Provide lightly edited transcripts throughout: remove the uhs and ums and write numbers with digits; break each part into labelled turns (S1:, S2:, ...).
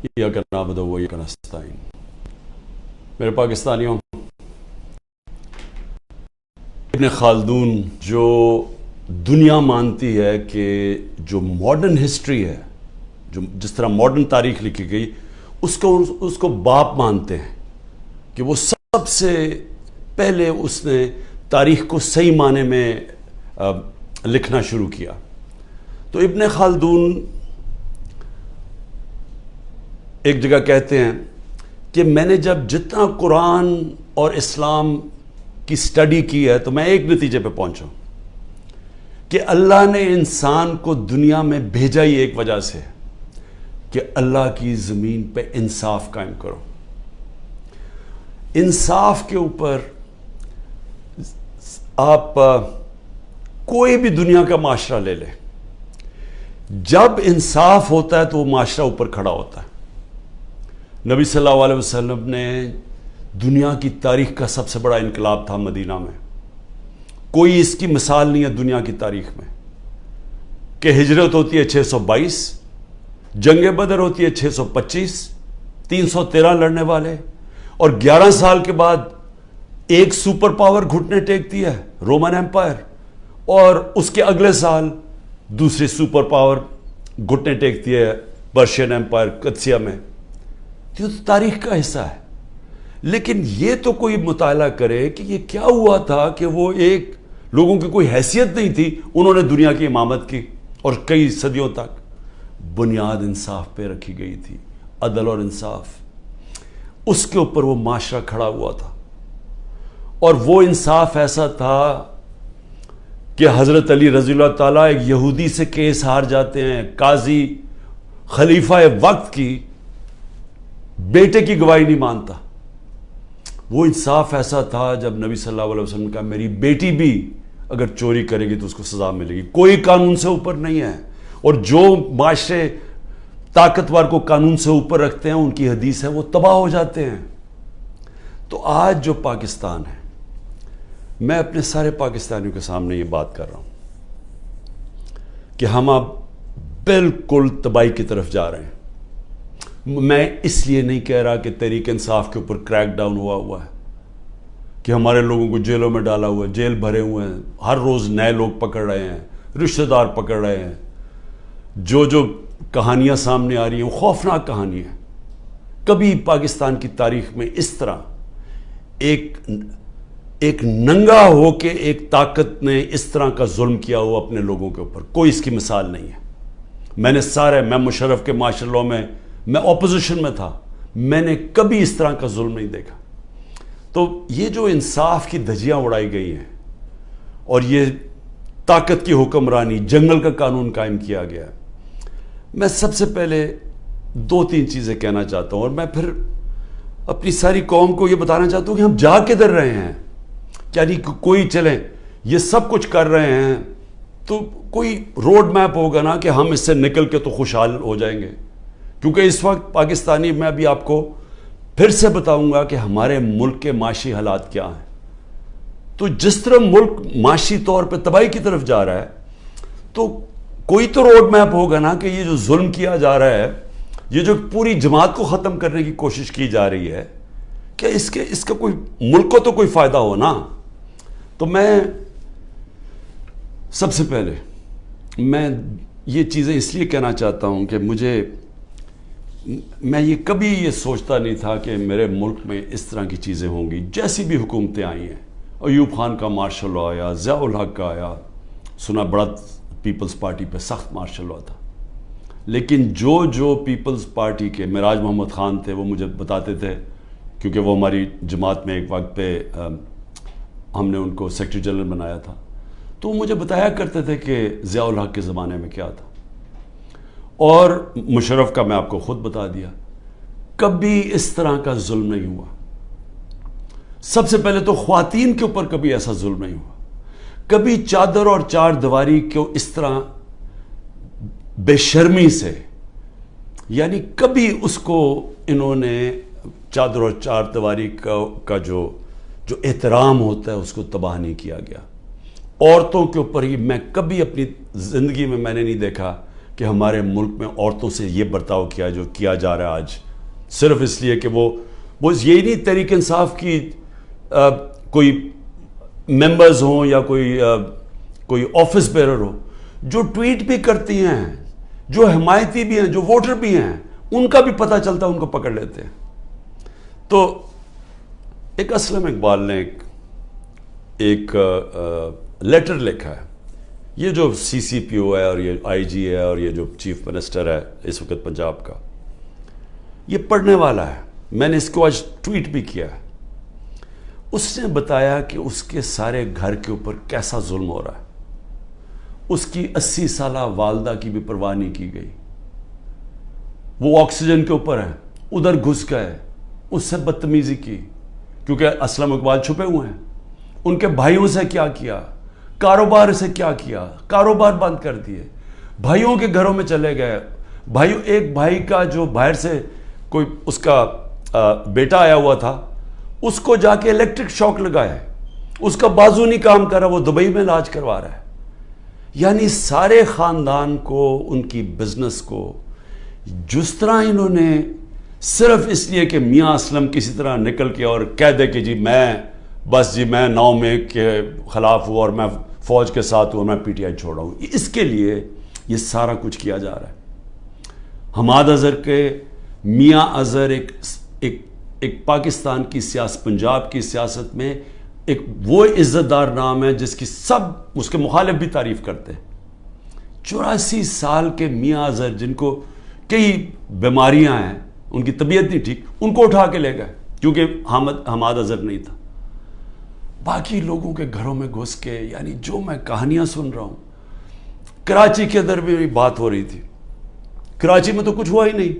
S1: ایاک نعبد و ایاک نستعین۔ میرے پاکستانیوں، ابن خلدون جو دنیا مانتی ہے کہ جو ماڈرن ہسٹری ہے، جو جس طرح ماڈرن تاریخ لکھی گئی، اس کو باپ مانتے ہیں کہ وہ سب سے پہلے اس نے تاریخ کو صحیح معنی میں لکھنا شروع کیا۔ تو ابن خلدون ایک جگہ کہتے ہیں کہ میں نے جتنا قرآن اور اسلام کی سٹڈی کی ہے تو میں ایک نتیجے پہ پہنچا کہ اللہ نے انسان کو دنیا میں بھیجا ہی ایک وجہ سے کہ اللہ کی زمین پہ انصاف قائم کرو۔ انصاف کے اوپر آپ کوئی بھی دنیا کا معاشرہ لے لیں، جب انصاف ہوتا ہے تو وہ معاشرہ اوپر کھڑا ہوتا ہے۔ نبی صلی اللہ علیہ وسلم نے دنیا کی تاریخ کا سب سے بڑا انقلاب تھا مدینہ میں، کوئی اس کی مثال نہیں ہے دنیا کی تاریخ میں، کہ ہجرت ہوتی ہے 622، جنگ بدر ہوتی ہے 625، 313 لڑنے والے، اور 11 سال کے بعد ایک سپر پاور گھٹنے ٹیکتی ہے رومن ایمپائر، اور اس کے اگلے سال دوسری سپر پاور گھٹنے ٹیکتی ہے پرشین ایمپائر قدسیہ میں۔ یہ تو تاریخ کا حصہ ہے، لیکن یہ تو کوئی مطالعہ کرے کہ یہ کیا ہوا تھا کہ وہ ایک لوگوں کی کوئی حیثیت نہیں تھی، انہوں نے دنیا کی امامت کی، اور کئی صدیوں تک بنیاد انصاف پہ رکھی گئی تھی، عدل اور انصاف، اس کے اوپر وہ معاشرہ کھڑا ہوا تھا۔ اور وہ انصاف ایسا تھا کہ حضرت علی رضی اللہ تعالیٰ ایک یہودی سے کیس ہار جاتے ہیں، قاضی خلیفہ وقت کی بیٹے کی گواہی نہیں مانتا۔ وہ انصاف ایسا تھا جب نبی صلی اللہ علیہ وسلم نے کہا میری بیٹی بھی اگر چوری کرے گی تو اس کو سزا ملے گی، کوئی قانون سے اوپر نہیں ہے، اور جو معاشرے طاقتور کو قانون سے اوپر رکھتے ہیں ان کی حدیث ہے وہ تباہ ہو جاتے ہیں۔ تو آج جو پاکستان ہے، میں اپنے سارے پاکستانیوں کے سامنے یہ بات کر رہا ہوں کہ ہم اب بالکل تباہی کی طرف جا رہے ہیں۔ میں اس لیے نہیں کہہ رہا کہ تحریک انصاف کے اوپر کریک ڈاؤن ہوا ہے، کہ ہمارے لوگوں کو جیلوں میں ڈالا ہوا ہے، جیل بھرے ہوئے ہیں، ہر روز نئے لوگ پکڑ رہے ہیں، رشتہ دار پکڑ رہے ہیں، جو کہانیاں سامنے آ رہی ہیں وہ خوفناک کہانی ہے۔ کبھی پاکستان کی تاریخ میں اس طرح ایک ننگا ہو کے ایک طاقت نے اس طرح کا ظلم کیا ہوا اپنے لوگوں کے اوپر، کوئی اس کی مثال نہیں ہے۔ میں مشرف کے مارشل لاء میں اپوزیشن میں تھا، میں نے کبھی اس طرح کا ظلم نہیں دیکھا۔ تو یہ جو انصاف کی دھجیاں اڑائی گئی ہیں اور یہ طاقت کی حکمرانی، جنگل کا قانون قائم کیا گیا ہے، میں سب سے پہلے 2-3 چیزیں کہنا چاہتا ہوں، اور میں پھر اپنی ساری قوم کو یہ بتانا چاہتا ہوں کہ ہم جا کدھر رہے ہیں۔ یعنی کوئی چلیں یہ سب کچھ کر رہے ہیں تو کوئی روڈ میپ ہوگا نا کہ ہم اس سے نکل کے تو خوشحال ہو جائیں گے، کیونکہ اس وقت پاکستانی، میں ابھی آپ کو پھر سے بتاؤں گا کہ ہمارے ملک کے معاشی حالات کیا ہیں۔ تو جس طرح ملک معاشی طور پہ تباہی کی طرف جا رہا ہے تو کوئی تو روڈ میپ ہوگا نا کہ یہ جو ظلم کیا جا رہا ہے، یہ جو پوری جماعت کو ختم کرنے کی کوشش کی جا رہی ہے، کہ اس کا کوئی ملک کو تو کوئی فائدہ ہو نا۔ تو میں سب سے پہلے میں یہ چیزیں اس لیے کہنا چاہتا ہوں کہ میں یہ کبھی یہ سوچتا نہیں تھا کہ میرے ملک میں اس طرح کی چیزیں ہوں گی۔ جیسی بھی حکومتیں آئی ہیں، ایوب خان کا مارشل لاء آیا، ضیاء الحق کا آیا، سنا بڑا پیپلز پارٹی پہ سخت مارشل لاء تھا، لیکن جو پیپلز پارٹی کے معراج محمد خان تھے وہ مجھے بتاتے تھے، کیونکہ وہ ہماری جماعت میں ایک وقت پہ ہم نے ان کو سیکرٹری جنرل بنایا تھا، تو وہ مجھے بتایا کرتے تھے کہ ضیاء الحق کے زمانے میں کیا تھا، اور مشرف کا میں آپ کو خود بتا دیا، کبھی اس طرح کا ظلم نہیں ہوا۔ سب سے پہلے تو خواتین کے اوپر کبھی ایسا ظلم نہیں ہوا، کبھی چادر اور چار دیواری کو اس طرح بے شرمی سے، یعنی کبھی اس کو انہوں نے چادر اور چار دیواری کا جو احترام ہوتا ہے اس کو تباہ نہیں کیا گیا۔ عورتوں کے اوپر ہی میں کبھی اپنی زندگی میں نے نہیں دیکھا کہ ہمارے ملک میں عورتوں سے یہ برتاؤ کیا جو کیا جا رہا ہے آج، صرف اس لیے کہ وہ یہی نہیں تحریک انصاف کی کوئی ممبرز ہوں یا کوئی آفس بیرر ہو، جو ٹویٹ بھی کرتی ہیں، جو حمایتی بھی ہیں، جو ووٹر بھی ہیں، ان کا بھی پتہ چلتا ہے، ان کو پکڑ لیتے ہیں۔ تو ایک اسلم اقبال نے ایک لیٹر لکھا ہے، یہ جو سی سی پی او ہے اور یہ آئی جی ہے اور یہ جو چیف منسٹر ہے اس وقت پنجاب کا، یہ پڑھنے والا ہے، میں نے اس کو آج ٹویٹ بھی کیا ہے۔ اس نے بتایا کہ اس کے سارے گھر کے اوپر کیسا ظلم ہو رہا ہے، اس کی 80 سالہ والدہ کی بھی پرواہ نہیں کی گئی، وہ آکسیجن کے اوپر ہے، ادھر گھس گئے، اس سے بدتمیزی کی، کیونکہ اسلم اقبال چھپے ہوئے ہیں۔ ان کے بھائیوں سے کیا کیا، کاروبار سے کیا کیا، کاروبار بند کر دیے، بھائیوں کے گھروں میں چلے گئے، ایک بھائی کا جو باہر سے کوئی اس کا بیٹا آیا ہوا تھا، اس کو جا کے الیکٹرک شاک لگایا، اس کا بازو نہیں کام کر رہا، وہ دبئی میں علاج کروا رہا ہے۔ یعنی سارے خاندان کو، ان کی بزنس کو جس طرح انہوں نے صرف اس لیے کہ میاں اسلم کسی طرح نکل کے اور کہہ دے کہ میں 9 مئی کے خلاف ہوں اور میں فوج کے ساتھ ہوں اور میں پی ٹی آئی چھوڑا ہوں، اس کے لیے یہ سارا کچھ کیا جا رہا ہے۔ حماد اظہر کے میاں اظہر ایک پاکستان کی پنجاب کی سیاست میں ایک وہ عزت دار نام ہے جس کی سب اس کے مخالف بھی تعریف کرتے ہیں۔ 84 سال کے میاں اظہر جن کو کئی بیماریاں ہیں، ان کی طبیعت نہیں ٹھیک، ان کو اٹھا کے لے گئے کیونکہ حماد اظہر نہیں تھا۔ باقی لوگوں کے گھروں میں گھس کے، یعنی جو میں کہانیاں سن رہا ہوں، کراچی کے اندر بھی بات ہو رہی تھی، کراچی میں تو کچھ ہوا ہی نہیں،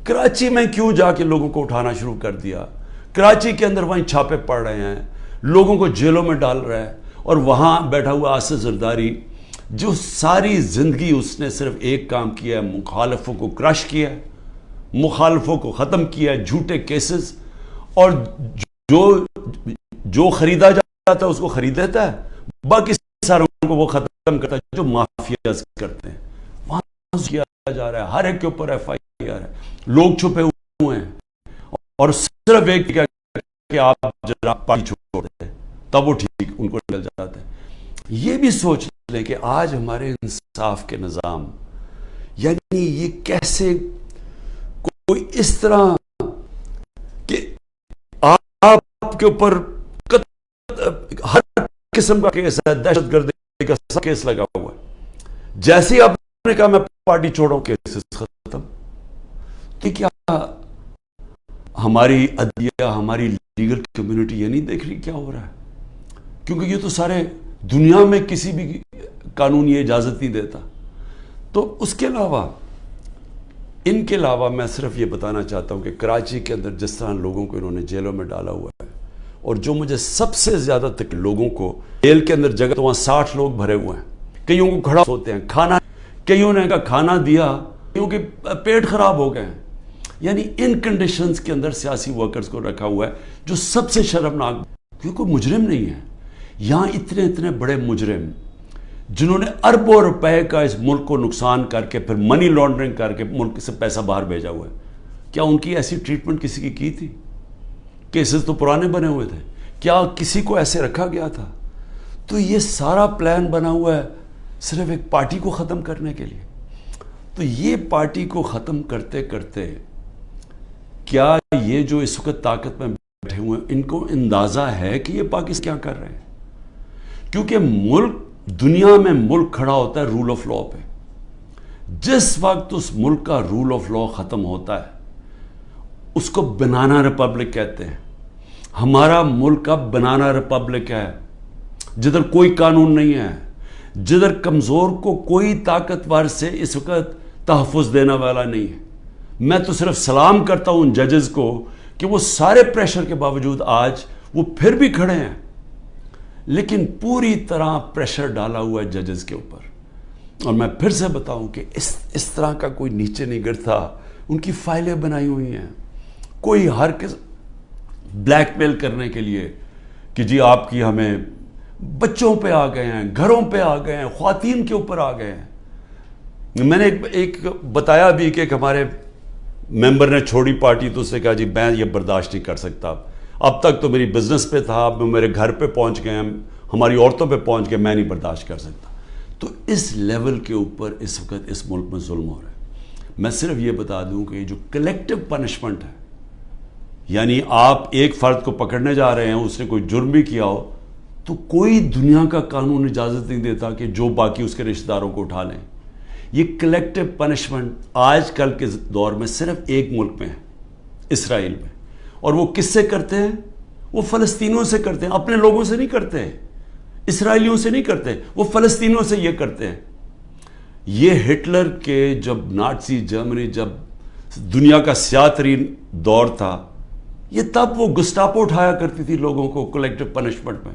S1: کراچی میں کیوں جا کے لوگوں کو اٹھانا شروع کر دیا؟ کراچی کے اندر وہیں چھاپے پڑ رہے ہیں، لوگوں کو جیلوں میں ڈال رہا ہے، اور وہاں بیٹھا ہوا آصف زرداری جو ساری زندگی اس نے صرف ایک کام کیا ہے، مخالفوں کو کرش کیا ہے، مخالفوں کو ختم کیا ہے، جھوٹے کیسز، اور جو خریدا جاتا ہے اس کو خرید لیتا ہے، باقی ساروں کو وہ ختم کرتا ہے جو مافیاز کرتے ہیں۔ وہاں کیا جا رہا ہے، ہر ایک کے اوپر ایف آئی آر ہے، لوگ چھپے ہوئے ہیں، اور صرف ایک کہ آپ جناب پارٹی چھوڑ دیں تب وہ ٹھیک ان کو نکل جاتا ہے۔ یہ بھی سوچ لیں کہ آج ہمارے انصاف کے نظام، یعنی یہ کیسے کوئی اس طرح کہ آپ کے اوپر ہر قسم کا کیس ہے، دہشت گردی کا سب کیس لگا ہوا ہے، جیسے ہی آپ نے کہا میں پارٹی چھوڑوں کیسز ختم۔ کہ کیا ہماری عدلیہ، ہماری لیگل کمیونٹی یہ نہیں دیکھ رہی کیا ہو رہا ہے؟ کیونکہ یہ تو سارے دنیا میں کسی بھی قانون یہ اجازت نہیں دیتا۔ تو اس کے علاوہ، ان کے علاوہ میں صرف یہ بتانا چاہتا ہوں کہ کراچی کے اندر جس طرح لوگوں کو انہوں نے جیلوں میں ڈالا ہوا ہے، اور جو مجھے سب سے زیادہ تک لوگوں کو جیل کے اندر جگہ تو وہاں 60 لوگ بھرے ہوئے ہیں، کئیوں کو کھڑا ہوتے ہیں، کھانا کئیوں نے کا کھانا دیا، کئیوں کے پیٹ خراب ہو گئے ہیں۔ یعنی ان کنڈیشنز کے اندر سیاسی ورکرز کو رکھا ہوا ہے، جو سب سے شرمناک، کیونکہ کوئی مجرم نہیں ہے یہاں، اتنے بڑے مجرم جنہوں نے اربوں روپے کا اس ملک کو نقصان کر کے پھر منی لانڈرنگ کر کے ملک سے پیسہ باہر بھیجا ہوا ہے، کیا ان کی ایسی ٹریٹمنٹ کسی کی تھی؟ کیسز تو پرانے بنے ہوئے تھے، کیا کسی کو ایسے رکھا گیا تھا؟ تو یہ سارا پلان بنا ہوا ہے صرف ایک پارٹی کو ختم کرنے کے لیے۔ تو یہ پارٹی کو ختم کرتے کرتے کیا یہ جو اس وقت طاقت میں بیٹھے ہوئے ہیں ان کو اندازہ ہے کہ یہ پاکستان کیا کر رہے ہیں؟ کیونکہ ملک، دنیا میں ملک کھڑا ہوتا ہے رول آف لا پہ۔ جس وقت اس ملک کا رول آف لا ختم ہوتا ہے اس کو بنانا ریپبلک کہتے ہیں۔ ہمارا ملک اب بنانا ریپبلک ہے، جدھر کوئی قانون نہیں ہے، جدھر کمزور کو کوئی طاقتور سے اس وقت تحفظ دینے والا نہیں ہے۔ میں تو صرف سلام کرتا ہوں ان ججز کو کہ وہ سارے پریشر کے باوجود آج وہ پھر بھی کھڑے ہیں، لیکن پوری طرح پریشر ڈالا ہوا ہے ججز کے اوپر۔ اور میں پھر سے بتاؤں کہ اس طرح کا کوئی نیچے نہیں گرتا، ان کی فائلیں بنائی ہوئی ہیں، کوئی ہر بلیک میل کرنے کے لیے کہ جی آپ کی ہمیں بچوں پہ آ گئے ہیں، گھروں پہ آ گئے ہیں، خواتین کے اوپر آ گئے ہیں۔ میں نے ایک بتایا بھی کہ ایک ہمارے ممبر نے چھوڑی پارٹی تو اس نے کہا جی میں یہ برداشت نہیں کر سکتا، اب تک تو میری بزنس پہ تھا، اب میرے گھر پہ پہنچ گئے، ہماری عورتوں پہ پہنچ گئے، میں نہیں برداشت کر سکتا۔ تو اس لیول کے اوپر اس وقت اس ملک میں ظلم ہو رہا ہے۔ میں صرف یہ بتا دوں کہ یہ جو کلیکٹو پنشمنٹ ہے، یعنی آپ ایک فرد کو پکڑنے جا رہے ہیں، اس نے کوئی جرم بھی کیا ہو، تو کوئی دنیا کا قانون اجازت نہیں دیتا کہ جو باقی اس کے رشتہ داروں کو اٹھا لیں۔ یہ کلیکٹو پنشمنٹ آج کل کے دور میں صرف ایک ملک میں ہے، اسرائیل میں، اور وہ کس سے کرتے ہیں؟ وہ فلسطینیوں سے کرتے ہیں، اپنے لوگوں سے نہیں کرتے، اسرائیلیوں سے نہیں کرتے، وہ فلسطینیوں سے یہ کرتے ہیں۔ یہ ہٹلر کے جب نازی جرمنی، جب دنیا کا سیاہ ترین دور تھا، یہ تب وہ گسٹاپو اٹھایا کرتی تھی لوگوں کو کلیکٹو پنشمنٹ میں،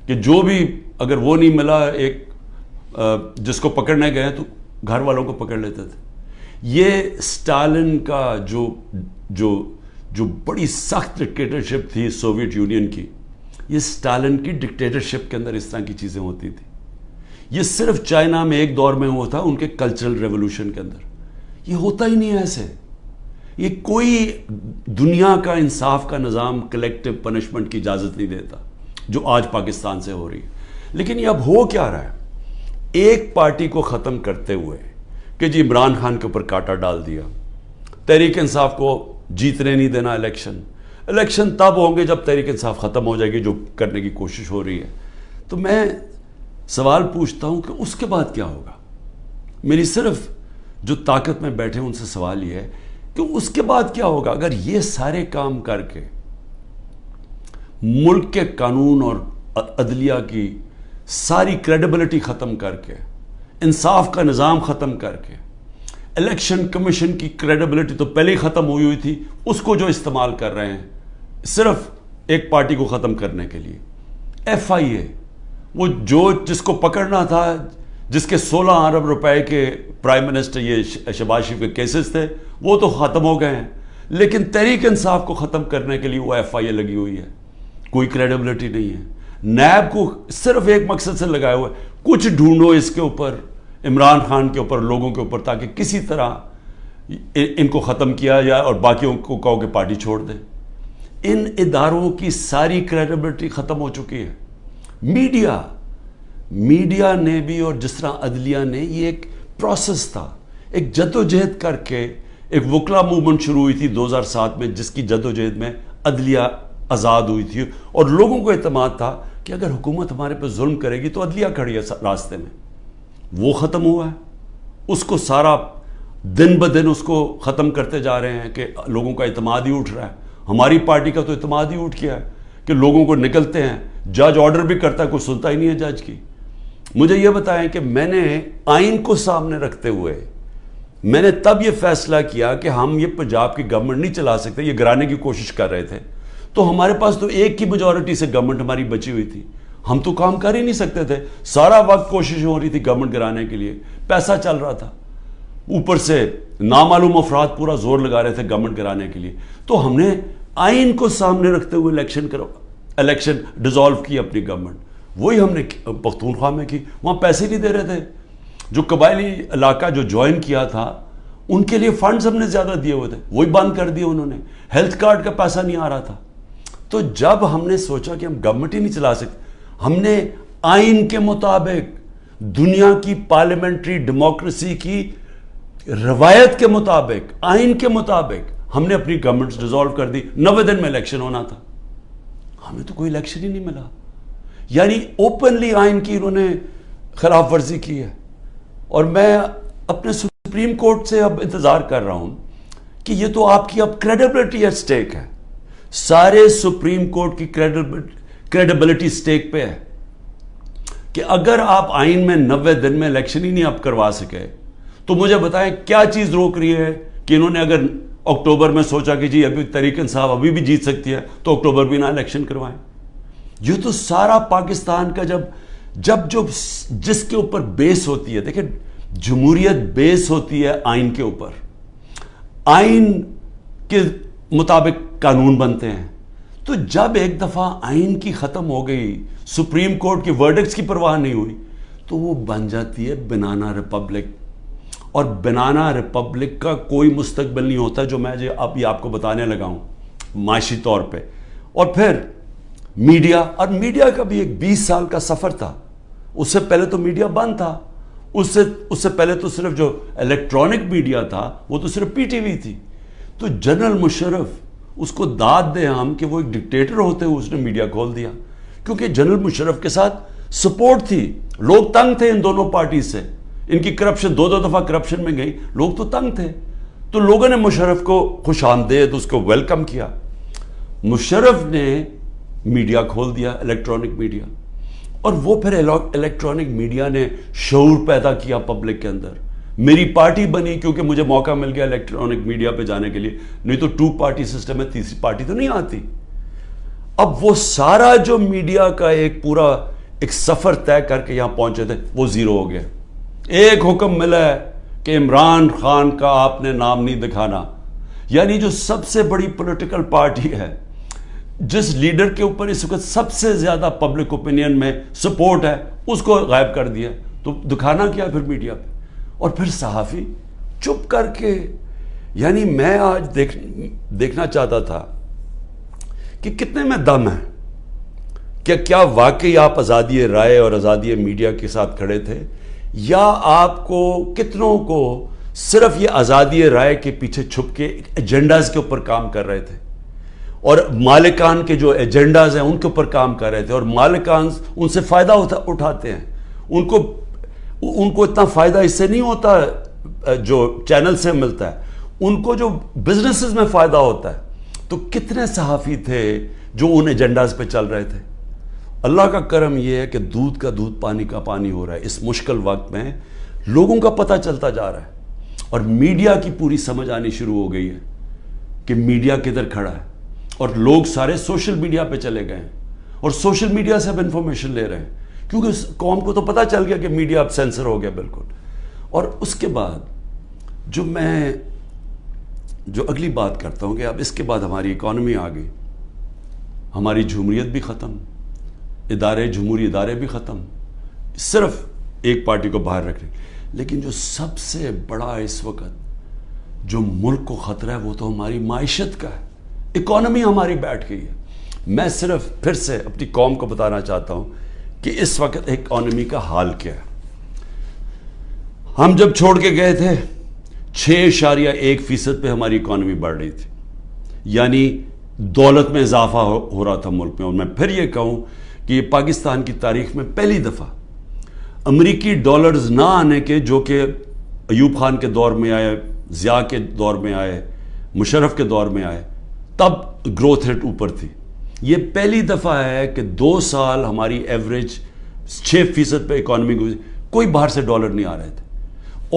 S1: کہ جو بھی اگر وہ نہیں ملا ایک جس کو پکڑنے گئے تو گھر والوں کو پکڑ لیتے تھے۔ یہ سٹالن کا جو بڑی سخت ڈکٹیٹرشپ تھی سوویت یونین کی، یہ سٹالن کی ڈکٹیٹرشپ کے اندر اس طرح کی چیزیں ہوتی تھیں۔ یہ صرف چائنا میں ایک دور میں ہوا تھا، ان کے کلچرل ریولوشن کے اندر۔ یہ ہوتا ہی نہیں ہے ایسے۔ یہ کوئی دنیا کا انصاف کا نظام کلیکٹو پنشمنٹ کی اجازت نہیں دیتا، جو آج پاکستان سے ہو رہی ہے۔ لیکن یہ اب ہو کیا رہا ہے؟ ایک پارٹی کو ختم کرتے ہوئے کہ جی عمران خان کے اوپر کانٹا ڈال دیا، تحریک انصاف کو جیتنے نہیں دینا الیکشن تب ہوں گے جب تحریک انصاف ختم ہو جائے گی، جو کرنے کی کوشش ہو رہی ہے۔ تو میں سوال پوچھتا ہوں کہ اس کے بعد کیا ہوگا؟ میری صرف جو طاقت میں بیٹھے ان سے سوال یہ ہے کہ اس کے بعد کیا ہوگا؟ اگر یہ سارے کام کر کے ملک کے قانون اور عدلیہ کی ساری کریڈیبلٹی ختم کر کے، انصاف کا نظام ختم کر کے، الیکشن کمیشن کی کریڈیبلٹی تو پہلے ہی ختم ہوئی تھی، اس کو جو استعمال کر رہے ہیں صرف ایک پارٹی کو ختم کرنے کے لیے، ایف آئی اے، وہ جس کو پکڑنا تھا، جس کے 16 ارب روپے کے پرائم منسٹر یہ شہباز شریف کے کیسز تھے، وہ تو ختم ہو گئے ہیں، لیکن تحریک انصاف کو ختم کرنے کے لیے وہ ایف آئی اے لگی ہوئی ہے، کوئی کریڈیبلٹی نہیں ہے۔ نیب کو صرف ایک مقصد سے لگایا ہوا ہے، کچھ ڈھونڈو اس کے اوپر، عمران خان کے اوپر، لوگوں کے اوپر، تاکہ کسی طرح ان کو ختم کیا جائے اور باقیوں کو کہو کہ پارٹی چھوڑ دیں۔ ان اداروں کی ساری کریڈیبلٹی ختم ہو چکی ہے۔ میڈیا نے بھی، اور جس طرح عدلیہ نے، یہ ایک پروسیس تھا، ایک جدوجہد کر کے ایک وکلا موومنٹ شروع ہوئی تھی 2007 میں، جس کی جدوجہد میں عدلیہ آزاد ہوئی تھی، اور لوگوں کو اعتماد تھا کہ اگر حکومت ہمارے پہ ظلم کرے گی تو عدلیہ کھڑی ہے راستے میں۔ وہ ختم ہوا ہے، اس کو سارا دن بدن اس کو ختم کرتے جا رہے ہیں کہ لوگوں کا اعتماد ہی اٹھ رہا ہے۔ ہماری پارٹی کا تو اعتماد ہی اٹھ گیا ہے کہ لوگوں کو نکلتے ہیں، جج آرڈر بھی کرتا ہے، کوئی سنتا ہی نہیں ہے جج کی۔ مجھے یہ بتائیں کہ میں نے آئین کو سامنے رکھتے ہوئے میں نے تب یہ فیصلہ کیا کہ ہم یہ پنجاب کی گورنمنٹ نہیں چلا سکتے، یہ گرانے کی کوشش کر رہے تھے، تو ہمارے پاس تو ایک کی میجورٹی سے گورنمنٹ ہماری بچی ہوئی تھی، ہم تو کام کر ہی نہیں سکتے تھے، سارا وقت کوشش ہو رہی تھی گورنمنٹ گرانے کے لیے، پیسہ چل رہا تھا، اوپر سے نامعلوم افراد پورا زور لگا رہے تھے گورنمنٹ گرانے کے لیے۔ تو ہم نے آئین کو سامنے رکھتے ہوئے الیکشن ڈیزالو کی اپنی گورنمنٹ، وہی ہم نے پختونخوا میں کی۔ وہاں پیسے نہیں دے رہے تھے، جو قبائلی علاقہ جو جوائن کیا تھا ان کے لیے فنڈز ہم نے زیادہ دیے ہوئے تھے، وہی بند کر دیے انہوں نے، ہیلتھ کارڈ کا پیسہ نہیں آ رہا تھا۔ تو جب ہم نے سوچا کہ ہم گورنمنٹ ہی نہیں چلا سکتے، ہم نے آئین کے مطابق، دنیا کی پارلیمنٹری ڈیموکریسی کی روایت کے مطابق، آئین کے مطابق ہم نے اپنی گورنمنٹ ڈیزالو کر دی۔ 90 دن میں الیکشن ہونا تھا، ہمیں تو کوئی الیکشن ہی نہیں ملا۔ یعنی اوپنلی آئین کی انہوں نے خلاف ورزی کی ہے، اور میں اپنے سپریم کورٹ سے اب انتظار کر رہا ہوں کہ یہ تو آپ کی اب کریڈیبلٹی ایٹ سٹیک ہے، سارے سپریم کورٹ کی کریڈیبلٹی سٹیک پہ ہے کہ اگر آپ آئین میں 90 دن میں الیکشن ہی نہیں آپ کروا سکے تو مجھے بتائیں کیا چیز روک رہی ہے کہ انہوں نے اگر اکتوبر میں سوچا کہ جی ابھی تحریک انصاف ابھی بھی جیت سکتی ہے تو اکتوبر بھی نہ الیکشن کروائیں۔ یہ تو سارا پاکستان کا جو جس کے اوپر بیس ہوتی ہے، دیکھیں جمہوریت بیس ہوتی ہے آئین کے اوپر، آئین کے مطابق قانون بنتے ہیں، تو جب ایک دفعہ آئین کی ختم ہو گئی، سپریم کورٹ کی ورڈکٹس کی پرواہ نہیں ہوئی، تو وہ بن جاتی ہے بنانا ریپبلک، اور بنانا ریپبلک کا کوئی مستقبل نہیں ہوتا، جو میں ابھی آپ کو بتانے لگا ہوں معاشی طور پہ. اور پھر میڈیا، اور میڈیا کا بھی ایک 20 سال کا سفر تھا. اس سے پہلے تو میڈیا بند تھا، اس سے پہلے تو صرف جو الیکٹرانک میڈیا تھا وہ تو صرف پی ٹی وی تھی. تو جنرل مشرف، اس کو داد دیں ہم کہ وہ ایک ڈکٹیٹر ہوتے ہوئے اس نے میڈیا کھول دیا، کیونکہ جنرل مشرف کے ساتھ سپورٹ تھی. لوگ تنگ تھے ان دونوں پارٹی سے، ان کی کرپشن 2 دفعہ کرپشن میں گئی، لوگ تو تنگ تھے. تو لوگوں نے مشرف کو خوش آمدید اس کو ویلکم کیا. مشرف نے میڈیا کھول دیا، الیکٹرانک میڈیا، اور وہ پھر الیکٹرانک میڈیا نے شعور پیدا کیا پبلک کے اندر. میری پارٹی بنی کیونکہ مجھے موقع مل گیا الیکٹرانک میڈیا پہ جانے کے لیے، نہیں تو 2 پارٹی سسٹم ہے، تیسری پارٹی تو نہیں آتی. اب وہ سارا جو میڈیا کا ایک پورا ایک سفر طے کر کے یہاں پہنچے تھے وہ زیرو ہو گیا. ایک حکم ملا ہے کہ عمران خان کا آپ نے نام نہیں دکھانا، یعنی جو سب سے بڑی پولیٹیکل پارٹی ہے، جس لیڈر کے اوپر اس وقت سب سے زیادہ پبلک اوپینین میں سپورٹ ہے، اس کو غائب کر دیا. تو دکھانا کیا پھر میڈیا پہ؟ اور پھر صحافی چپ کر کے. یعنی میں آج دیکھنا چاہتا تھا کہ کتنے میں دم ہے، کہ کیا واقعی آپ آزادی رائے اور آزادی میڈیا کے ساتھ کھڑے تھے، یا آپ کو کتنوں کو صرف یہ آزادی رائے کے پیچھے چھپ کے ایجنڈاز کے اوپر کام کر رہے تھے، اور مالکان کے جو ایجنڈاز ہیں ان کے اوپر کام کر رہے تھے، اور مالکان ان سے فائدہ اٹھاتے ہیں. ان کو اتنا فائدہ اس سے نہیں ہوتا جو چینل سے ملتا ہے، ان کو جو بزنسز میں فائدہ ہوتا ہے. تو کتنے صحافی تھے جو ان ایجنڈاز پہ چل رہے تھے. اللہ کا کرم یہ ہے کہ دودھ کا دودھ پانی کا پانی ہو رہا ہے. اس مشکل وقت میں لوگوں کا پتہ چلتا جا رہا ہے، اور میڈیا کی پوری سمجھ آنی شروع ہو گئی ہے کہ میڈیا کدھر کھڑا ہے. اور لوگ سارے سوشل میڈیا پہ چلے گئے ہیں، اور سوشل میڈیا سے اب انفارمیشن لے رہے ہیں، کیونکہ اس قوم کو تو پتہ چل گیا کہ میڈیا اب سینسر ہو گیا بالکل. اور اس کے بعد جو اگلی بات کرتا ہوں کہ اب اس کے بعد ہماری اکانومی آ گئی، ہماری جمہوریت بھی ختم، جمہوری ادارے بھی ختم، صرف ایک پارٹی کو باہر رکھنے. لیکن جو سب سے بڑا اس وقت جو ملک کو خطرہ ہے وہ تو ہماری معیشت کا ہے. اکانومی ہماری بیٹھ گئی ہے. میں صرف پھر سے اپنی قوم کو بتانا چاہتا ہوں کہ اس وقت اکانومی کا حال کیا ہے. ہم جب چھوڑ کے گئے تھے 6.1% پہ ہماری اکانومی بڑھ رہی تھی، یعنی دولت میں اضافہ ہو رہا تھا ملک میں. اور میں پھر یہ کہوں کہ یہ پاکستان کی تاریخ میں پہلی دفعہ امریکی ڈالرز نہ آنے کے، جو کہ ایوب خان کے دور میں آئے، ضیاء کے دور میں آئے، مشرف کے دور میں آئے، تب گروتھ ریٹ اوپر تھی. یہ پہلی دفعہ ہے کہ 2 سال ہماری ایوریج 6% پہ اکانومی کوئی باہر سے ڈالر نہیں آ رہے تھے.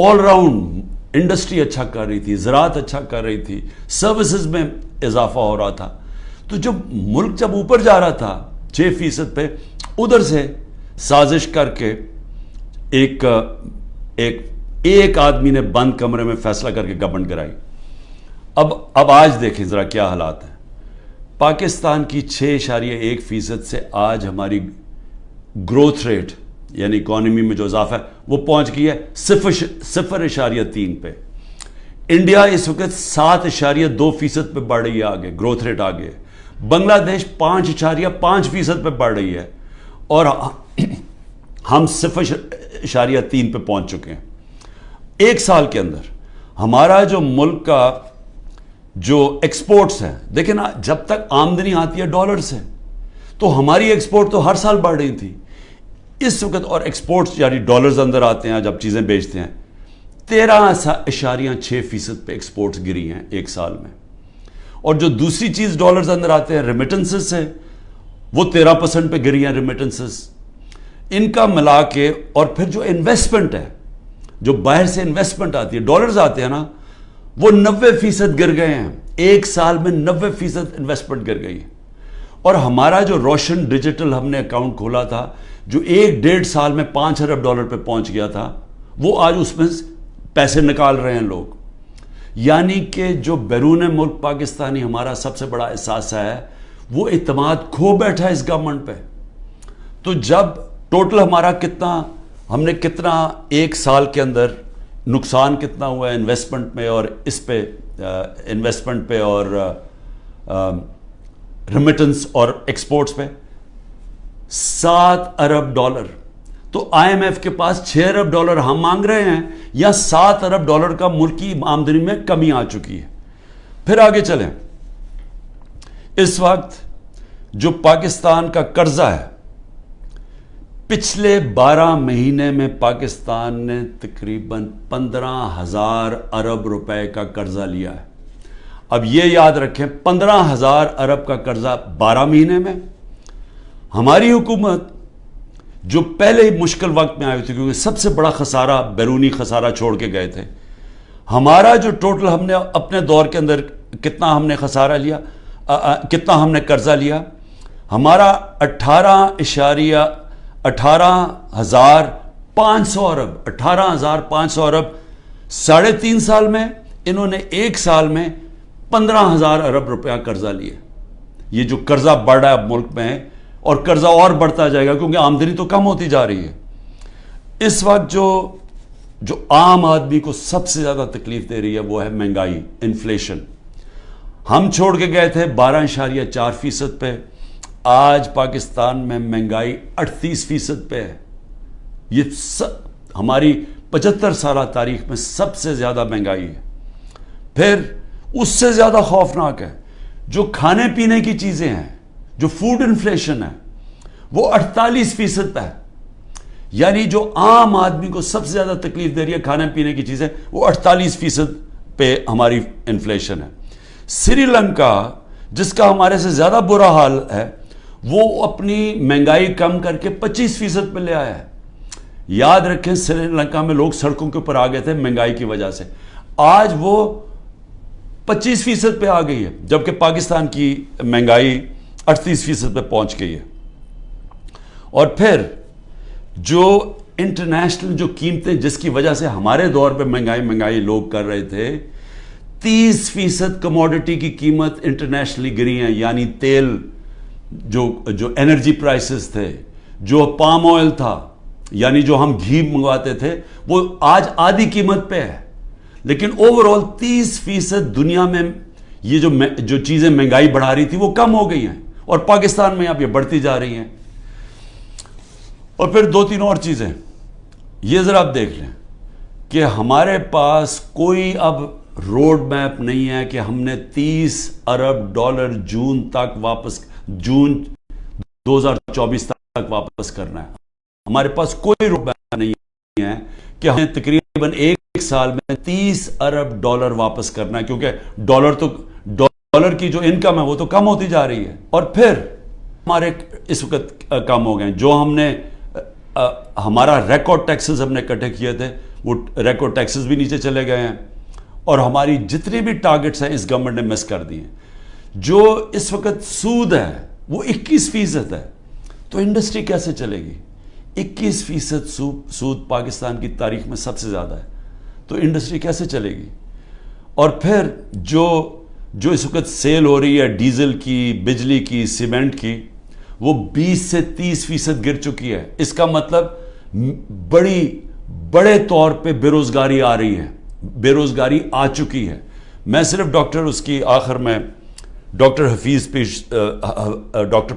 S1: آل راؤنڈ انڈسٹری اچھا کر رہی تھی، زراعت اچھا کر رہی تھی، سروسز میں اضافہ ہو رہا تھا. تو جب ملک اوپر جا رہا تھا 6% پہ، ادھر سے سازش کر کے ایک آدمی نے بند کمرے میں فیصلہ کر کے گورنمنٹ گرائی. اب آج دیکھیں ذرا کیا حالات ہیں. پاکستان کی 6.1% سے آج ہماری گروتھ ریٹ یعنی اکانومی میں جو اضافہ ہے وہ پہنچ گئی ہے 0.3 پہ. انڈیا اس وقت 7.2% پہ بڑھ رہی ہے، آگے گروتھ ریٹ آگے. بنگلہ دیش 5.5% پہ بڑھ رہی ہے، اور ہم 0.3 پہ پہنچ چکے ہیں. 1 سال کے اندر ہمارا جو ملک کا جو ایکسپورٹس ہیں، دیکھیں نا، جب تک آمدنی آتی ہے ڈالر سے تو ہماری ایکسپورٹ تو ہر سال بڑھ رہی تھی. اس وقت اور ایکسپورٹس یعنی ڈالرز اندر آتے ہیں جب چیزیں بیچتے ہیں، 13.6% پہ ایکسپورٹس گری ہیں 1 سال میں. اور جو دوسری چیز ڈالرز اندر آتے ہیں ریمیٹنسز سے، وہ 13% پہ گری ہیں ریمیٹنسز. ان کا ملا کے، اور پھر جو انویسٹمنٹ ہے، جو باہر سے انویسٹمنٹ آتی ہے، ڈالرز آتے ہیں نا، وہ 90% گر گئے ہیں. 1 سال میں 90% انویسٹمنٹ گر گئی. اور ہمارا جو روشن ڈیجیٹل ہم نے اکاؤنٹ کھولا تھا، جو 1.5 سال میں $5 ارب پہ پہنچ گیا تھا، وہ آج اس میں پیسے نکال رہے ہیں لوگ. یعنی کہ جو بیرون ملک پاکستانی ہمارا سب سے بڑا احساس ہے، وہ اعتماد کھو بیٹھا ہے اس گورنمنٹ پہ. تو جب ٹوٹل ہمارا ہم نے کتنا 1 سال کے اندر نقصان کتنا ہوا ہے انویسٹمنٹ میں اور اس پہ انویسٹمنٹ پہ اور ریمیٹنس اور ایکسپورٹس پہ 7 ارب ڈالر. تو آئی ایم ایف کے پاس 6 ارب ڈالر ہم مانگ رہے ہیں یا 7 ارب ڈالر کا ملکی آمدنی میں کمی آ چکی ہے. پھر آگے چلیں. اس وقت جو پاکستان کا قرضہ ہے پچھلے 12 مہینے میں پاکستان نے تقریباً 15,000 ارب روپے کا قرضہ لیا ہے. اب یہ یاد رکھیں 15,000 ارب کا قرضہ 12 مہینے میں. ہماری حکومت جو پہلے ہی مشکل وقت میں آئی تھی کیونکہ سب سے بڑا خسارہ بیرونی خسارہ چھوڑ کے گئے تھے. ہمارا جو ٹوٹل ہم نے اپنے دور کے اندر کتنا ہم نے خسارہ لیا کتنا ہم نے قرضہ لیا ہمارا 18,500 ارب 18,500 ارب 3.5 سال میں انہوں نے 1 سال میں 15,000 ارب روپیہ قرضہ لیا. یہ جو قرضہ بڑھ رہا ہے اب ملک میں اور قرضہ اور بڑھتا جائے گا کیونکہ آمدنی تو کم ہوتی جا رہی ہے. اس وقت جو عام آدمی کو سب سے زیادہ تکلیف دے رہی ہے وہ ہے مہنگائی انفلیشن. ہم چھوڑ کے گئے تھے 12.4% پہ. آج پاکستان میں مہنگائی 38% پہ ہے. یہ ہماری 75 سالہ تاریخ میں سب سے زیادہ مہنگائی ہے. پھر اس سے زیادہ خوفناک ہے جو کھانے پینے کی چیزیں ہیں جو فوڈ انفلیشن ہے وہ 48% پہ ہے. یعنی جو عام آدمی کو سب سے زیادہ تکلیف دے رہی ہے کھانے پینے کی چیزیں وہ 48% پہ ہماری انفلیشن ہے. سری لنکا جس کا ہمارے سے زیادہ برا حال ہے وہ اپنی مہنگائی کم کر کے 25% پہ لے آیا ہے. یاد رکھیں سری لنکا میں لوگ سڑکوں کے اوپر آ گئے تھے مہنگائی کی وجہ سے. آج وہ 25% پہ آ گئی ہے جبکہ پاکستان کی مہنگائی 38% پہ پہنچ گئی ہے. اور پھر جو انٹرنیشنل جو قیمتیں جس کی وجہ سے ہمارے دور پہ مہنگائی لوگ کر رہے تھے 30% کموڈٹی کی قیمت انٹرنیشنلی گری ہیں. یعنی تیل جو انرجی پرائسز تھے جو پام آئل تھا یعنی جو ہم گھی منگواتے تھے وہ آج آدھی قیمت پہ ہے. لیکن اوورآل 30% دنیا میں یہ جو چیزیں مہنگائی بڑھا رہی تھی وہ کم ہو گئی ہیں اور پاکستان میں اب یہ بڑھتی جا رہی ہیں. اور پھر 2-3 اور چیزیں یہ ذرا آپ دیکھ لیں کہ ہمارے پاس کوئی اب روڈ میپ نہیں ہے کہ ہم نے 30 ارب ڈالر جون 2024 تک واپس کرنا ہے. ہمارے پاس کوئی روڈ میپ نہیں ہے کہ ہمیں تقریباً 1 سال میں 30 ارب ڈالر واپس کرنا ہے کیونکہ ڈالر کی جو انکم ہے وہ تو کم ہوتی جا رہی ہے. اور پھر ہمارے اس وقت کم ہو گئے جو ہم نے ہمارا ریکارڈ ٹیکسز ہم نے اکٹھے کیے تھے وہ ریکارڈ ٹیکسز بھی نیچے چلے گئے ہیں اور ہماری جتنی بھی ٹارگٹس ہیں اس گورنمنٹ نے مس کر دی ہیں. جو اس وقت سود ہے وہ 21% ہے. تو انڈسٹری کیسے چلے گی؟ 21% سود پاکستان کی تاریخ میں سب سے زیادہ ہے. تو انڈسٹری کیسے چلے گی؟ اور پھر جو اس وقت سیل ہو رہی ہے ڈیزل کی بجلی کی سیمنٹ کی وہ 20 سے 30% گر چکی ہے. اس کا مطلب بڑے طور پہ بے روزگاری آ رہی ہے بے روزگاری آ چکی ہے. میں صرف اس کی آخر میں ڈاکٹر حفیظ ڈاکٹر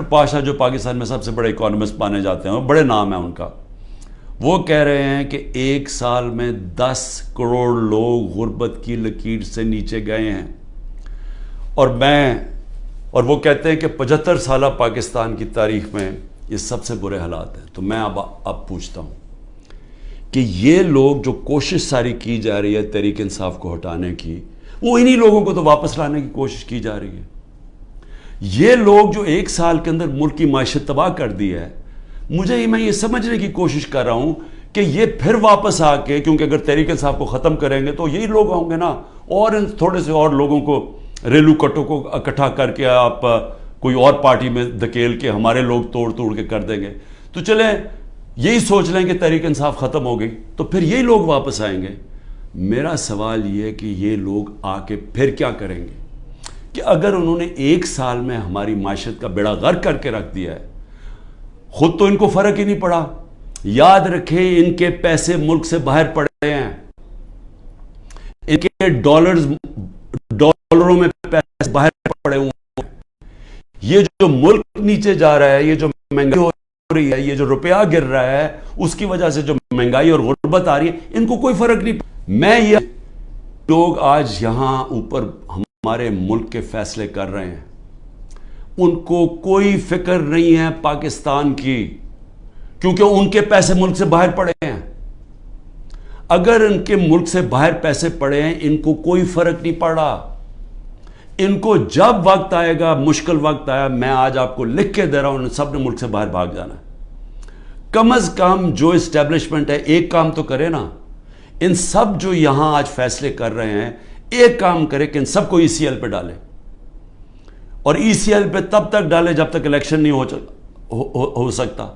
S1: پاشا جو پاکستان میں سب سے بڑے اکانومسٹ مانے جاتے ہیں بڑے نام ہیں ان کا وہ کہہ رہے ہیں کہ 1 سال میں 10 کروڑ لوگ غربت کی لکیر سے نیچے گئے ہیں. اور وہ کہتے ہیں کہ 75 سالہ پاکستان کی تاریخ میں یہ سب سے برے حالات ہیں. تو میں اب پوچھتا ہوں کہ یہ لوگ جو کوشش ساری کی جا رہی ہے تحریک انصاف کو ہٹانے کی وہ انہی لوگوں کو تو واپس لانے کی کوشش کی جا رہی ہے. یہ لوگ جو 1 سال کے اندر ملک کی معیشت تباہ کر دی ہے میں یہ سمجھنے کی کوشش کر رہا ہوں کہ یہ پھر واپس آ کے کیونکہ اگر تحریک انصاف کو ختم کریں گے تو یہی لوگ ہوں گے نا اور ان تھوڑے سے اور لوگوں کو ریلو کٹوں کو اکٹھا کر کے آپ کوئی اور پارٹی میں دھکیل کے ہمارے لوگ توڑ کے کر دیں گے. تو چلیں یہی سوچ لیں کہ تحریک انصاف ختم ہو گئی تو پھر یہی لوگ واپس آئیں گے. میرا سوال یہ ہے کہ یہ لوگ آ کے پھر کیا کریں گے کہ اگر انہوں نے 1 سال میں ہماری معیشت کا بیڑا غرق کر کے رکھ دیا ہے خود تو ان کو فرق ہی نہیں پڑا یاد رکھیں ان کے پیسے ملک سے باہر پڑے ہیں، ان کے ڈالروں میں پیسے باہر پڑے ہوئے ہیں۔ یہ جو ملک نیچے جا رہا ہے، یہ جو مہنگائی ہو رہی ہے، یہ جو روپیہ گر رہا ہے، اس کی وجہ سے جو مہنگائی اور غربت آ رہی ہے، ان کو کوئی فرق نہیں۔ میں یہ لوگ آج یہاں اوپر ہمارے ملک کے فیصلے کر رہے ہیں، ان کو کوئی فکر نہیں ہے پاکستان کی، کیونکہ ان کے پیسے ملک سے باہر پڑے ہیں۔ اگر ان کے ملک سے باہر پیسے پڑے ہیں، ان کو کوئی فرق نہیں پڑا۔ ان کو جب وقت آئے گا، مشکل وقت آیا، میں آج آپ کو لکھ کے دے رہا ہوں، ان سب نے ملک سے باہر بھاگ جانا ہے۔ کم از کم جو اسٹیبلشمنٹ ہے ایک کام تو کرے نا، ان سب جو یہاں آج فیصلے کر رہے ہیں ایک کام کرے کہ ان سب کو ای سی ایل پہ ڈالے، اور ای سی ایل پہ تب تک ڈالے جب تک الیکشن نہیں ہو سکتا،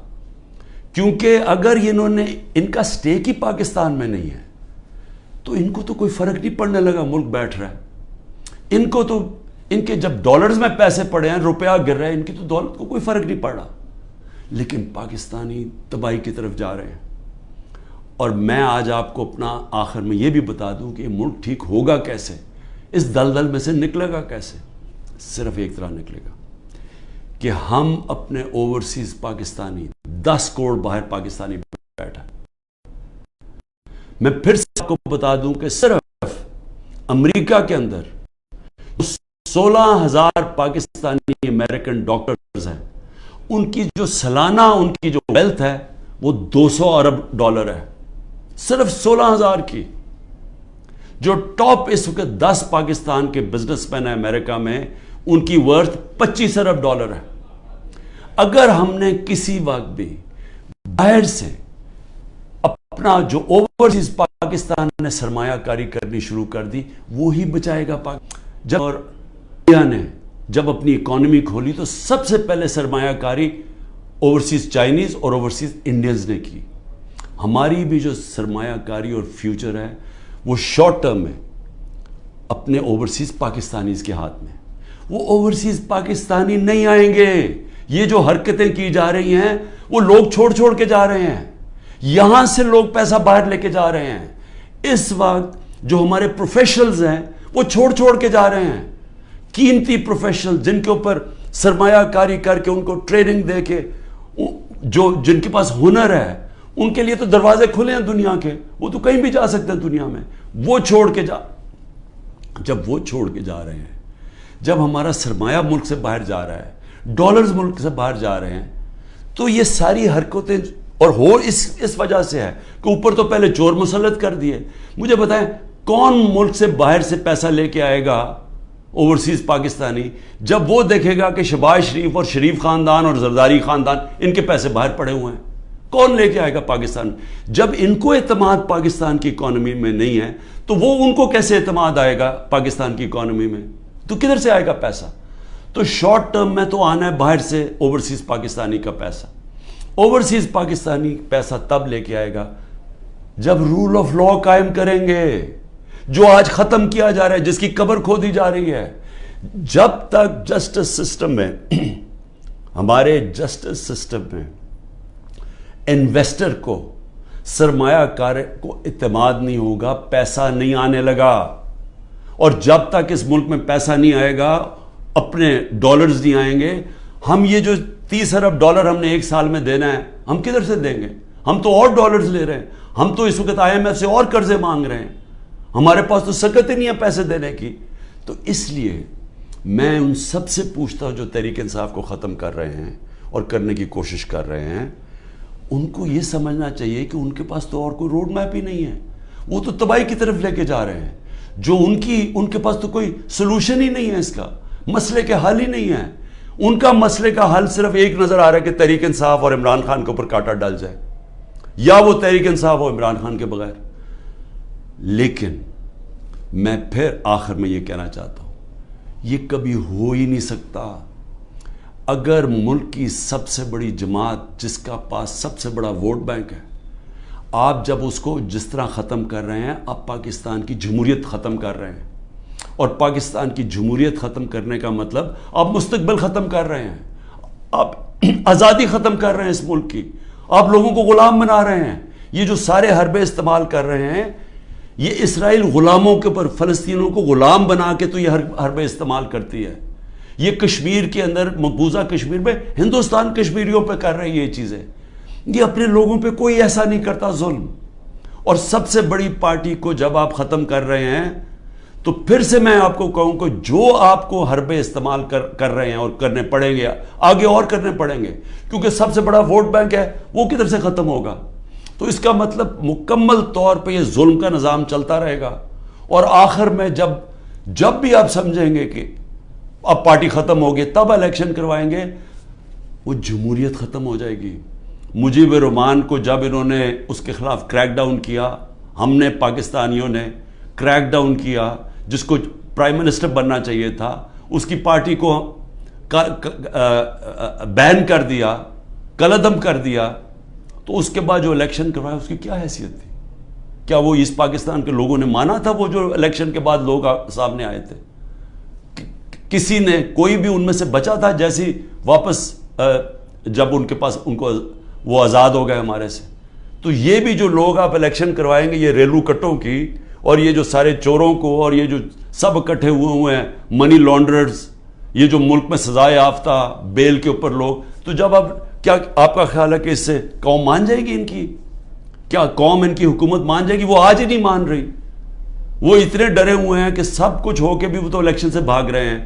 S1: کیونکہ اگر انہوں نے، ان کا سٹیک ہی پاکستان میں نہیں ہے تو ان کو تو کوئی فرق نہیں پڑنے لگا، ملک بیٹھ رہا ہے۔ ان کو تو، ان کے جب ڈالرز میں پیسے پڑے ہیں، روپیہ گر رہے ہیں، ان کی تو دولت کو کوئی فرق نہیں پڑ رہا، لیکن پاکستانی تباہی کی طرف جا رہے ہیں۔ اور میں آج آپ کو اپنا آخر میں یہ بھی بتا دوں کہ یہ ملک ٹھیک ہوگا کیسے، اس دلدل میں سے نکلے گا کیسے؟ صرف ایک طرح نکلے گا کہ ہم اپنے اوورسیز پاکستانی 10 کروڑ باہر پاکستانی بیٹھا۔ میں پھر سے آپ کو بتا دوں کہ صرف امریکہ کے اندر 16,000 پاکستانی امریکن ڈاکٹرز ہیں، ان کی جو سالانہ ان کی جو ویلتھ ہے وہ 200 ارب ڈالر ہے، صرف 16,000 کی۔ جو ٹاپ اس وقت 10 پاکستان کے بزنس مین ہیں امریکہ میں، ان کی ورتھ 25 ارب ڈالر ہے۔ اگر ہم نے کسی وقت بھی باہر سے اپنا جو اوورسیز پاکستان نے سرمایہ کاری کرنی شروع کر دی، وہی بچائے گا جب اور انڈیا نے جب اپنی اکانومی کھولی تو سب سے پہلے سرمایہ کاری اوورسیز چائنیز اور اوورسیز انڈینز نے کی۔ ہماری بھی جو سرمایہ کاری اور فیوچر ہے وہ شارٹ ٹرم میں اپنے اوورسیز پاکستانیز کے ہاتھ میں۔ وہ اوورسیز پاکستانی نہیں آئیں گے۔ یہ جو حرکتیں کی جا رہی ہیں وہ لوگ چھوڑ کے جا رہے ہیں، یہاں سے لوگ پیسہ باہر لے کے جا رہے ہیں۔ اس وقت جو ہمارے پروفیشنلز ہیں وہ چھوڑ کے جا رہے ہیں، قیمتی پروفیشنل جن کے اوپر سرمایہ کاری کر کے، ان کو ٹریننگ دے کے، جن کے پاس ہنر ہے، ان کے لیے تو دروازے کھلے ہیں دنیا کے، وہ تو کہیں بھی جا سکتے ہیں دنیا میں۔ وہ جب وہ چھوڑ کے جا رہے ہیں، جب ہمارا سرمایہ ملک سے باہر جا رہا ہے، ڈالرز ملک سے باہر جا رہے ہیں، تو یہ ساری حرکتیں اور ہو اس وجہ سے ہے کہ اوپر تو پہلے چور مسلط کر دیے۔ مجھے بتائیں کون ملک سے باہر سے پیسہ لے کے آئے گا اوورسیز پاکستانی، جب وہ دیکھے گا کہ شہباز شریف اور شریف خاندان اور زرداری خاندان ان کے پیسے باہر پڑے ہوئے ہیں؟ کون لے کے آئے گا پاکستان؟ جب ان کو اعتماد پاکستان کی اکانومی میں نہیں ہے تو وہ ان کو کیسے اعتماد آئے گا پاکستان کی اکانومی میں؟ تو کدھر سے آئے گا پیسہ؟ تو شارٹ ٹرم میں تو آنا ہے باہر سے اوورسیز پاکستانی کا پیسہ۔ اوورسیز پاکستانی پیسہ تب لے کے آئے گا جب رول آف لا قائم کریں گے، جو آج ختم کیا جا رہا ہے، جس کی قبر کھودی جا رہی ہے۔ جب تک جسٹس سسٹم میں، ہمارے جسٹس سسٹم میں انویسٹر کو، سرمایہ کار کو اعتماد نہیں ہوگا، پیسہ نہیں آنے لگا، اور جب تک اس ملک میں پیسہ نہیں آئے گا، اپنے ڈالرز نہیں آئیں گے، ہم یہ جو 30 ارب ڈالر ہم نے ایک سال میں دینا ہے، ہم کدھر سے دیں گے؟ ہم تو اور ڈالرز لے رہے ہیں، ہم تو اس وقت آئی ایم ایف سے اور قرضے مانگ رہے ہیں، ہمارے پاس تو سکت ہی نہیں ہے پیسے دینے کی۔ تو اس لیے میں ان سب سے پوچھتا ہوں جو تحریک انصاف کو ختم کر رہے ہیں اور کرنے کی کوشش کر رہے ہیں، ان کو یہ سمجھنا چاہیے کہ ان کے پاس تو اور کوئی روڈ میپ ہی نہیں ہے، وہ تو تباہی کی طرف لے کے جا رہے ہیں۔ جو ان کے پاس تو کوئی سلوشن ہی نہیں ہے، اس کا مسئلے کے حل ہی نہیں ہے۔ ان کا مسئلے کا حل صرف ایک نظر آ رہا ہے کہ تحریک انصاف اور عمران خان کے اوپر کانٹا ڈال جائے، یا وہ تحریک انصاف اور عمران خان کے بغیر۔ لیکن میں پھر آخر میں یہ کہنا چاہتا ہوں، یہ کبھی ہو ہی نہیں سکتا۔ اگر ملک کی سب سے بڑی جماعت جس کا پاس سب سے بڑا ووٹ بینک ہے، آپ جب اس کو جس طرح ختم کر رہے ہیں، آپ پاکستان کی جمہوریت ختم کر رہے ہیں، اور پاکستان کی جمہوریت ختم کرنے کا مطلب آپ مستقبل ختم کر رہے ہیں، آپ آزادی ختم کر رہے ہیں اس ملک کی، آپ لوگوں کو غلام بنا رہے ہیں. یہ جو سارے حربے استعمال کر رہے ہیں یہ اسرائیل غلاموں کے اوپر فلسطینیوں کو غلام بنا کے تو یہ حربے استعمال کرتی ہے. یہ کشمیر کے اندر مقبوضہ کشمیر میں ہندوستان کشمیریوں پہ کر رہی ہے یہ چیزیں. یہ اپنے لوگوں پہ کوئی ایسا نہیں کرتا ظلم. اور سب سے بڑی پارٹی کو جب آپ ختم کر رہے ہیں تو پھر سے میں آپ کو کہوں کہ جو آپ کو حربے استعمال کر رہے ہیں اور کرنے پڑیں گے آگے اور کرنے پڑیں گے کیونکہ سب سے بڑا ووٹ بینک ہے وہ کدھر سے ختم ہوگا. تو اس کا مطلب مکمل طور پہ یہ ظلم کا نظام چلتا رہے گا. اور آخر میں جب بھی آپ سمجھیں گے کہ اب پارٹی ختم ہوگی تب الیکشن کروائیں گے وہ جمہوریت ختم ہو جائے گی. مجیب الرحمان کو جب انہوں نے اس کے خلاف کریک ڈاؤن کیا, ہم نے پاکستانیوں نے کریک ڈاؤن کیا, جس کو پرائم منسٹر بننا چاہیے تھا اس کی پارٹی کو بین کر دیا, کلعدم کر دیا, تو اس کے بعد جو الیکشن کروایا اس کی کیا حیثیت تھی؟ کیا وہ ایسٹ پاکستان کے لوگوں نے مانا تھا وہ جو الیکشن کے بعد لوگ سامنے آئے تھے؟ کسی نے کوئی بھی ان میں سے بچا تھا جیسی واپس جب ان کے پاس ان کو وہ آزاد ہو گئے ہمارے سے؟ تو یہ بھی جو لوگ آپ الیکشن کروائیں گے یہ ریلو کٹوں کی اور یہ جو سارے چوروں کو اور یہ جو سب اکٹھے ہوئے ہیں منی لانڈررز, یہ جو ملک میں سزا یافتہ بیل کے اوپر لوگ, تو جب کیا آپ کا خیال ہے کہ اس سے قوم مان جائے گی؟ ان کی کیا قوم ان کی حکومت مان جائے گی؟ وہ آج ہی نہیں مان رہی. وہ اتنے ڈرے ہوئے ہیں کہ سب کچھ ہو کے بھی وہ تو الیکشن سے بھاگ رہے ہیں.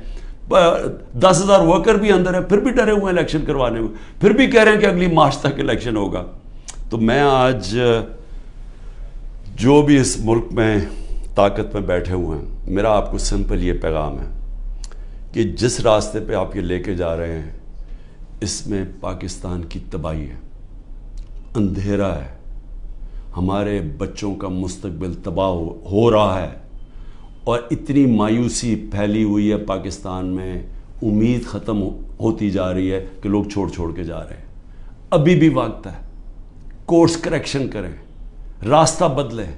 S1: 10,000 ورکر بھی اندر ہیں پھر بھی ڈرے ہوئے ہیں الیکشن کروانے میں, پھر بھی کہہ رہے ہیں کہ اگلی مارچ تک الیکشن ہوگا. تو میں آج جو بھی اس ملک میں طاقت میں بیٹھے ہوئے ہیں میرا آپ کو سمپل یہ پیغام ہے کہ جس راستے پہ آپ یہ لے کے جا رہے ہیں اس میں پاکستان کی تباہی ہے, اندھیرا ہے, ہمارے بچوں کا مستقبل تباہ ہو رہا ہے اور اتنی مایوسی پھیلی ہوئی ہے پاکستان میں, امید ختم ہوتی جا رہی ہے کہ لوگ چھوڑ کے جا رہے ہیں. ابھی بھی وقت ہے, کورس کریکشن کریں, راستہ بدلیں,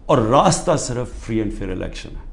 S1: اور راستہ صرف فری اینڈ فیئر الیکشن ہے.